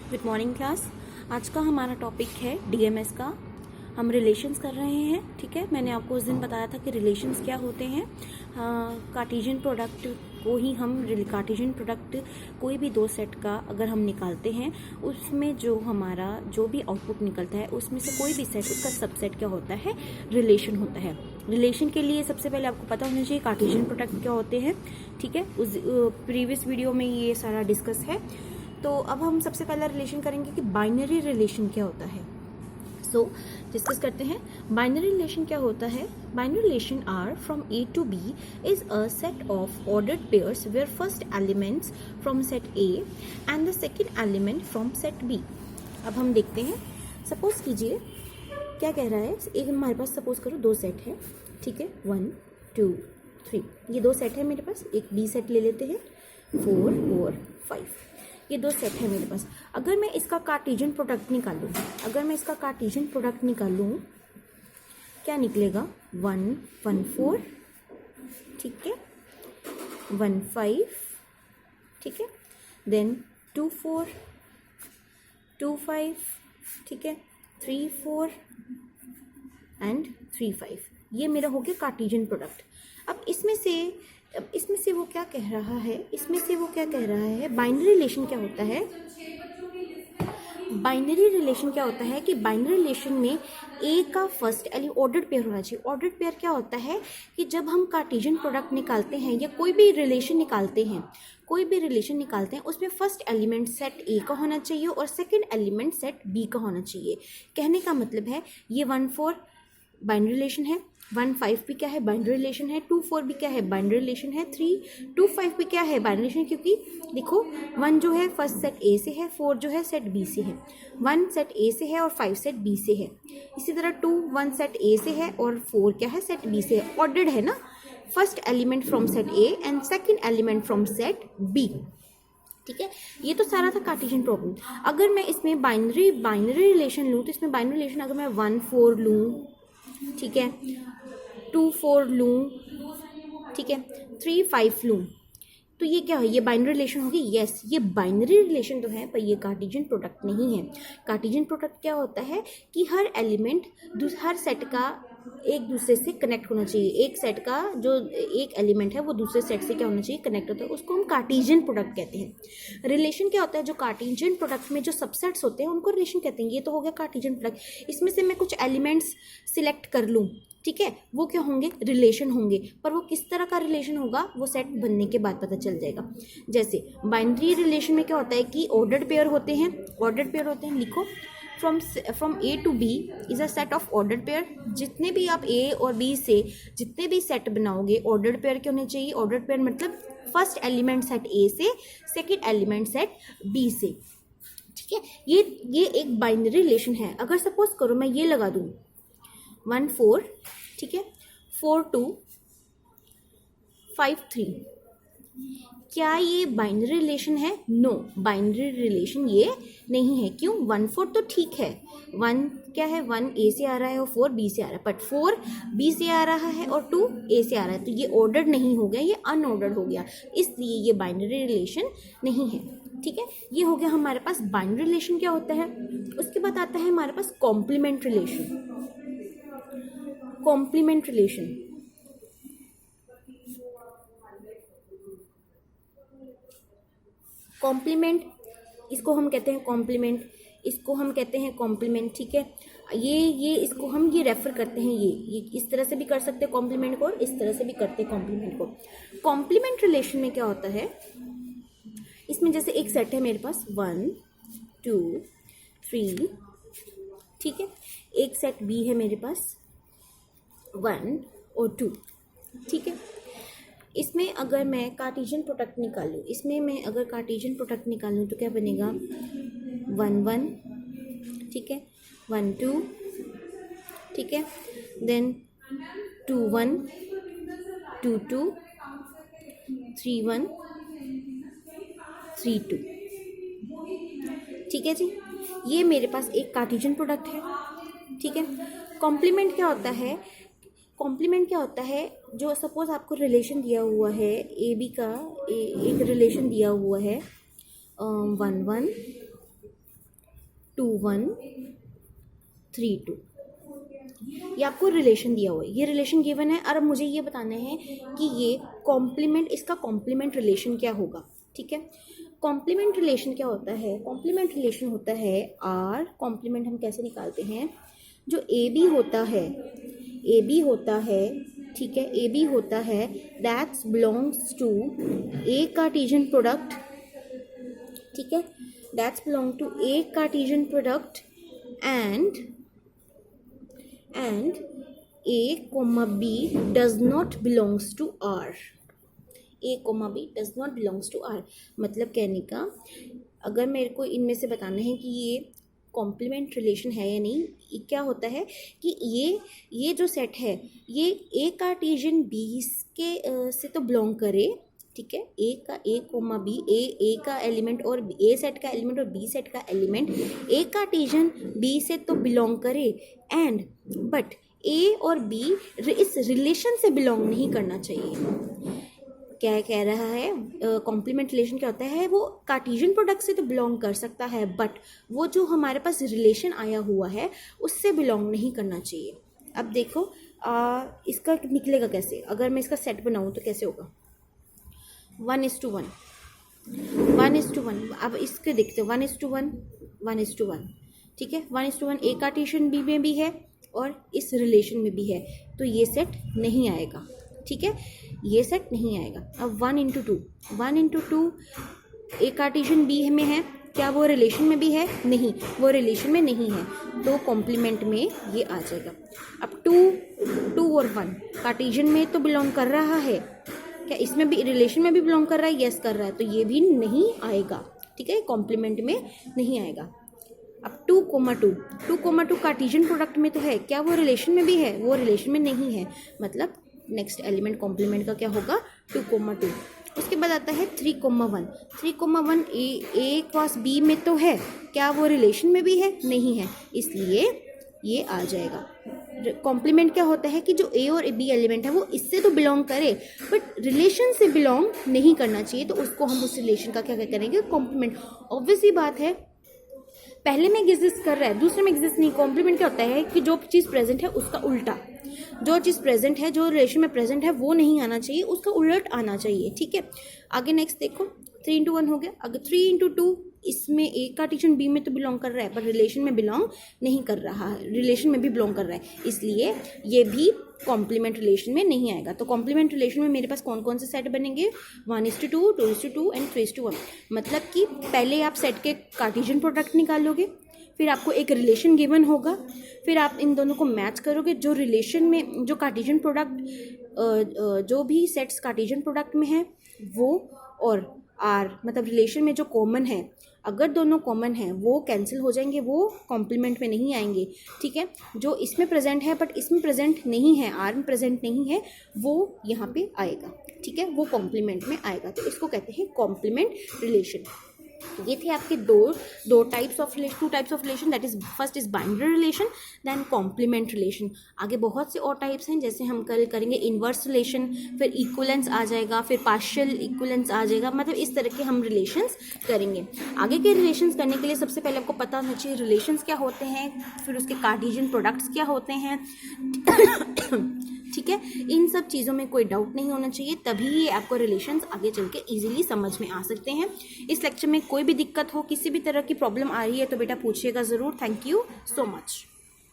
Good morning class. आज का हमारा टॉपिक है डीएमएस का। हम रिलेशंस कर रहे हैं, ठीक है। मैंने आपको उस दिन बताया था कि रिलेशंस क्या होते हैं। कार्टेशियन प्रोडक्ट को ही हम कार्टेशियन प्रोडक्ट कोई भी दो सेट का अगर हम निकालते हैं, उसमें जो हमारा जो भी आउटपुट निकलता है उसमें से कोई भी सेट, उसका सबसेट क्या होता है, रिलेशन होता है। रिलेशन के लिए सबसे पहले आपको पता होना चाहिए कार्टेशियन प्रोडक्ट क्या होते हैं, ठीक है। उस प्रीवियस वीडियो में ये सारा डिस्कस है। तो अब हम सबसे पहला रिलेशन करेंगे कि बाइनरी रिलेशन क्या होता है। सो डिस्कस करते हैं बाइनरी रिलेशन क्या होता है। Binary relation R from A to B is a set of ordered pairs where first elements from set A and the second element from set B. अब हम देखते हैं, सपोज कीजिए क्या कह रहा है। एक हमारे पास सपोज करो दो सेट है, ठीक है, 1 2 3। ये दो सेट है मेरे पास। एक बी सेट ले लेते हैं, 4 और 5। ये दो सेट है मेरे पास। अगर मैं इसका कार्टेशियन प्रोडक्ट निकालूं, क्या निकलेगा, 1 1 4, ठीक है, 1 5, ठीक है, देन 2 4 2 5, ठीक है, 3 4 एंड 3 5। ये मेरा हो गया कार्टेशियन प्रोडक्ट। अब इसमें से वो क्या कह रहा है, बाइनरी रिलेशन क्या होता है। बाइनरी रिलेशन क्या होता है कि बाइनरी रिलेशन में ए का फर्स्ट ऑर्डर्ड पेयर होना चाहिए। ऑर्डर्ड पेयर क्या होता है कि जब हम कार्टेशियन प्रोडक्ट निकालते हैं या कोई भी रिलेशन निकालते हैं उसमें फर्स्ट एलिमेंट सेट ए का होना चाहिए और सेकंड एलिमेंट सेट बी का होना चाहिए। कहने का मतलब है ये 1 4 बाइनरी रिलेशन है, 1 5 भी क्या है, बाइनरी रिलेशन है, 2 4 भी क्या है, बाइनरी रिलेशन है, 3 2 5 भी क्या है, बाइनरी रिलेशन। क्योंकि देखो 1 जो है फर्स्ट सेट ए से है, 4 जो है सेट बी से है, 1 सेट ए से है और 5 सेट बी से है। इसी तरह 2 1 सेट ए से है और 4 क्या है, सेट बी से है। ऑर्डर्ड है ना, first element from set A and second element from set B, ठीक है। ये तो सारा था कार्टेशियन प्रॉब्लम। अगर मैं इसमें बाइनरी रिलेशन लूँ तो इसमें बाइनरी रिलेशन अगर मैं 1 4 लूँ, ठीक है, 2 4 लूँ, ठीक है, 3 5 लूँ, तो ये क्या है, ये बाइनरी रिलेशन होगी। यस, ये बाइनरी रिलेशन तो है, पर ये कार्टेशियन प्रोडक्ट नहीं है। कार्टेशियन प्रोडक्ट क्या होता है कि हर एलिमेंट हर सेट का एक दूसरे से कनेक्ट होना चाहिए। एक सेट का जो एक एलिमेंट है वो दूसरे सेट से क्या होना चाहिए, कनेक्ट होता है, उसको हम कार्टेशियन प्रोडक्ट कहते हैं। रिलेशन क्या होता है, जो कार्टेशियन प्रोडक्ट में जो सबसेट्स होते हैं उनको रिलेशन कहते हैं। ये तो हो गया कार्टेशियन प्रोडक्ट। इसमें से मैं कुछ एलिमेंट्स सिलेक्ट कर लूँ, ठीक है, वो क्या होंगे, रिलेशन होंगे। पर वो किस तरह का रिलेशन होगा वो सेट बनने के बाद पता चल जाएगा। जैसे बाइनरी रिलेशन में क्या होता है कि ऑर्डर्ड पेयर होते हैं, लिखो from A to B is a set of ordered pair. जितने भी आप ए और बी से जितने भी सेट बनाओगे ऑर्डर्ड पेयर के होने चाहिए। ऑर्डर्ड पेयर मतलब फर्स्ट एलिमेंट सेट ए से, सेकेंड एलिमेंट सेट बी से, ठीक है। ये एक बाइनरी रिलेशन है। अगर सपोज करो मैं ये लगा दूँ 1 4, ठीक है, 4 2 5 3, क्या ये बाइनरी रिलेशन है? नो, बाइनरी रिलेशन ये नहीं है। क्यों? 1 4 तो ठीक है, 1 क्या है, 1 ए से आ रहा है और 4 बी से आ रहा है, बट 4 बी से आ रहा है और 2 ए से आ रहा है, तो ये ऑर्डर्ड नहीं हो गया, ये अनऑर्डर्ड हो गया, इसलिए ये बाइनरी रिलेशन नहीं है, ठीक है। ये हो गया हमारे पास बाइनरी रिलेशन क्या होता है। उसके बाद आता है हमारे पास complement relation. Complement relation, complement, इसको हम कहते हैं कॉम्प्लीमेंट, ठीक है। ये इसको हम ये रेफर करते हैं, ये इस तरह से भी कर सकते हैं कॉम्प्लीमेंट को और इस तरह से भी करते हैं कॉम्प्लीमेंट को। कॉम्प्लीमेंट रिलेशन में क्या होता है, इसमें जैसे एक सेट है मेरे पास 1 2 3, ठीक है, एक सेट बी है मेरे पास 1 और 2, ठीक है। इसमें अगर मैं कार्टेशियन प्रोडक्ट निकालूं, तो क्या बनेगा, 1 1, ठीक है, 1 2, ठीक है, देन 2 1 2 2 3 1 3 2, ठीक है जी। ये मेरे पास एक कार्टेशियन प्रोडक्ट है, ठीक है। कॉम्प्लीमेंट क्या होता है, जो सपोज आपको रिलेशन दिया हुआ है ए बी का, एक रिलेशन दिया हुआ है 1 1 2 1 3 2, ये आपको रिलेशन दिया हुआ है, ये रिलेशन गिवन है। और अब मुझे ये बताना है कि ये कॉम्प्लीमेंट, इसका कॉम्प्लीमेंट रिलेशन क्या होगा। ठीक है, कॉम्प्लीमेंट रिलेशन क्या होता है? कॉम्प्लीमेंट रिलेशन होता है आर, कॉम्प्लीमेंट हम कैसे निकालते हैं, जो ए बी होता है, ए बी होता है, ठीक है, ए बी होता है, that's belongs to a Cartesian product, ठीक है, that's belong to a Cartesian product and A, B does not belongs to R. A, B does not belongs to R. मतलब कहने का, अगर मेरे को इनमें से बताना है कि ये कॉम्प्लीमेंट रिलेशन है या नहीं, ये क्या होता है कि ये जो सेट है ये ए कार्टेशियन बी के से तो बिलोंग करे, ठीक है, ए का ए कोमा बी, ए का एलिमेंट और ए सेट का एलिमेंट और बी सेट का एलिमेंट ए कार्टेशियन बी से तो बिलोंग करे, एंड बट ए और बी इस रिलेशन से बिलोंग नहीं करना चाहिए। क्या कह रहा है, कॉम्प्लीमेंट रिलेशन क्या होता है, वो कार्टेशियन प्रोडक्ट से तो बिलोंग कर सकता है बट वो जो हमारे पास रिलेशन आया हुआ है उससे बिलोंग नहीं करना चाहिए। अब देखो इसका निकलेगा कैसे, अगर मैं इसका सेट बनाऊँ तो कैसे होगा, 1:1, 1:1। अब इसके देखते हैं 1:1, 1:1, ठीक है, 1:1 ए कार्टेशियन बी में भी है और इस रिलेशन में भी है, तो ये सेट नहीं आएगा, ठीक है, ये सेट नहीं आएगा। अब 1:2, 1:2 ए कार्टेशियन बी में है, क्या वो रिलेशन में भी है? नहीं, वो रिलेशन में नहीं है, तो कॉम्प्लीमेंट में ये आ जाएगा। अब 2 और 1 कार्टेशियन में तो बिलोंग कर रहा है, क्या इसमें भी रिलेशन में भी बिलोंग कर रहा है? यस कर रहा है, तो ये भी नहीं आएगा, ठीक है, कॉम्प्लीमेंट में नहीं आएगा। अब 2,2 कार्टेशियन प्रोडक्ट में तो है, क्या वो रिलेशन में भी है? वो रिलेशन में नहीं है, मतलब नेक्स्ट एलिमेंट कॉम्प्लीमेंट का क्या होगा, 2,2। उसके बाद आता है 3,1, 3,1 ए क्रॉस बी में तो है, क्या वो रिलेशन में भी है? नहीं है, इसलिए ये आ जाएगा। कॉम्प्लीमेंट क्या होता है कि जो ए और बी एलिमेंट है वो इससे तो बिलोंग करे बट रिलेशन से बिलोंग नहीं करना चाहिए, तो उसको हम उस रिलेशन का क्या करेंगे, कॉम्प्लीमेंट। ऑब्वियसली बात है, पहले में एग्जिस्ट कर रहा है, दूसरे में एग्जिस्ट नहीं। कॉम्प्लीमेंट क्या होता है कि जो चीज़ प्रेजेंट है उसका उल्टा, जो चीज़ प्रेजेंट है, जो रिलेशन में प्रेजेंट है वो नहीं आना चाहिए, उसका उलट आना चाहिए, ठीक है। आगे नेक्स्ट देखो, 3:1 हो गया। अगर 3:2 इसमें ए कार्टेशियन बी में तो बिलोंग कर रहा है पर रिलेशन में बिलोंग नहीं कर रहा है, रिलेशन में भी बिलोंग कर रहा है, इसलिए ये भी कॉम्प्लीमेंट रिलेशन में नहीं आएगा। तो कॉम्प्लीमेंट रिलेशन में मेरे पास कौन कौन से सेट बनेंगे, 1:2, 2:2 एंड 3:1। मतलब कि पहले आप सेट के कार्टेशियन प्रोडक्ट निकालोगे, फिर आपको एक रिलेशन गिवन होगा, फिर आप इन दोनों को मैच करोगे, जो रिलेशन में जो कार्टेशियन प्रोडक्ट जो भी सेट्स कार्टेशियन प्रोडक्ट में है वो, और आर मतलब रिलेशन में जो कॉमन है, अगर दोनों कॉमन हैं वो कैंसिल हो जाएंगे, वो कॉम्प्लीमेंट में नहीं आएंगे, ठीक है। जो इसमें प्रेजेंट है बट इसमें प्रेजेंट नहीं है, आर में प्रेजेंट नहीं है, वो यहाँ पे आएगा, ठीक है, वो कॉम्प्लीमेंट में आएगा, तो इसको कहते हैं कॉम्प्लीमेंट रिलेशन। ये थे आपके दो types of relation, 2 types of relation, that is first is binary relation, then complement relation. आगे बहुत से और टाइप्स हैं, जैसे हम कल करेंगे इन्वर्स रिलेशन, फिर इक्वलेंस आ जाएगा, फिर पार्शियल इक्वलेंस आ जाएगा, मतलब इस तरह के हम रिलेशंस करेंगे। आगे के रिलेशंस करने के लिए सबसे पहले आपको पता होना चाहिए रिलेशंस क्या होते हैं, फिर उसके कार्टेशियन प्रोडक्ट्स क्या होते हैं, ठीक है। इन सब चीज़ों में कोई डाउट नहीं होना चाहिए, तभी ये आपको रिलेशंस आगे चल के ईजिली समझ में आ सकते हैं। इस लेक्चर में कोई भी दिक्कत हो, किसी भी तरह की प्रॉब्लम आ रही है तो बेटा पूछिएगा ज़रूर। Thank you so much.